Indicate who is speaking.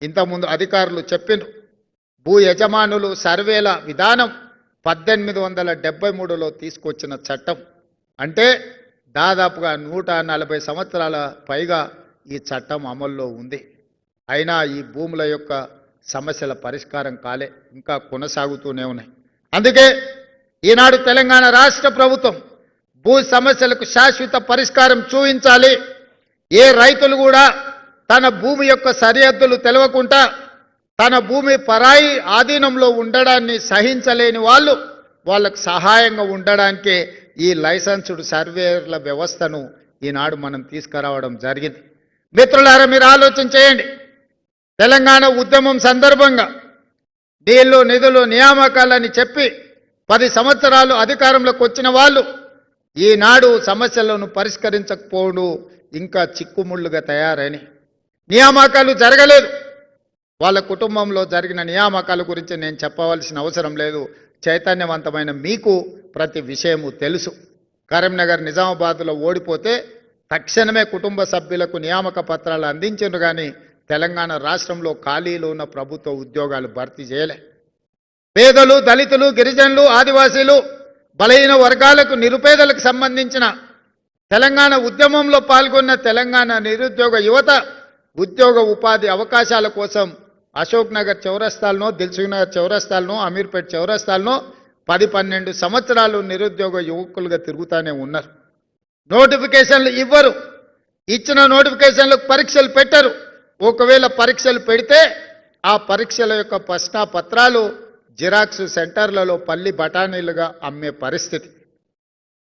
Speaker 1: ఇంతకుముందు అధికారులు చెప్పిండ్రు. భూ యజమానులు సర్వేల విధానం 1873లో తీసుకొచ్చిన చట్టం. అంటే దాదాపుగా 140 సంవత్సరాల పైగా ఈ చట్టం అమల్లో ఉంది. అయినా ఈ భూముల యొక్క సమస్యల పరిష్కారం కాలే, ఇంకా కొనసాగుతూనే ఉన్నాయి. అందుకే ఈనాడు తెలంగాణ రాష్ట్ర ప్రభుత్వం భూ సమస్యలకు శాశ్వత పరిష్కారం చూపించాలి. ఏ రైతులు కూడా తన భూమి యొక్క సరిహద్దులు తెలవకుండా తన భూమి పరాయి ఆధీనంలో ఉండడాన్ని సహించలేని వాళ్ళకు సహాయంగా ఉండడానికే ఈ లైసెన్స్డ్ సర్వేయర్ల వ్యవస్థను ఈనాడు మనం తీసుకురావడం జరిగింది. మిత్రులారా, మీరు ఆలోచన చేయండి. తెలంగాణ ఉద్యమం సందర్భంగా నీళ్లు నిధులు నియామకాలని చెప్పి 10 సంవత్సరాలు అధికారంలోకి వచ్చిన వాళ్ళు ఈనాడు సమస్యలను పరిష్కరించకపోవడం ఇంకా చిక్కుముళ్ళుగా తయారైనాయి. నియామకాలు జరగలేదు. వాళ్ళ కుటుంబంలో జరిగిన నియామకాల గురించి నేను చెప్పవలసిన అవసరం లేదు. చైతన్యవంతమైన మీకు ప్రతి విషయము తెలుసు. కరీంనగర్ నిజామాబాద్లో ఓడిపోతే తక్షణమే కుటుంబ సభ్యులకు నియామక పత్రాలు అందించారు, కానీ తెలంగాణ రాష్ట్రంలో ఖాళీలు ఉన్న ప్రభుత్వ ఉద్యోగాలు భర్తీ చేయలే. పేదలు, దళితులు, గిరిజనులు, ఆదివాసీలు, బలహీన వర్గాలకు, నిరుపేదలకు సంబంధించిన తెలంగాణ ఉద్యమంలో పాల్గొన్న తెలంగాణ నిరుద్యోగ యువత ఉద్యోగ ఉపాధి అవకాశాల కోసం అశోక్ నగర్ చౌరస్తాలను, దిల్సుఖ్ నగర్ చౌరస్తాలను, అమీర్పేట్ చౌరస్తాలను 10-12 సంవత్సరాలు నిరుద్యోగ యువకులుగా తిరుగుతూనే ఉన్నారు. నోటిఫికేషన్లు ఇవ్వరు. ఇచ్చిన నోటిఫికేషన్లకు పరీక్షలు పెట్టరు. ఒకవేళ పరీక్షలు పెడితే ఆ పరీక్షల యొక్క ప్రశ్న పత్రాలు జిరాక్స్ సెంటర్లలో పల్లి బఠానీలుగా అమ్మే పరిస్థితి.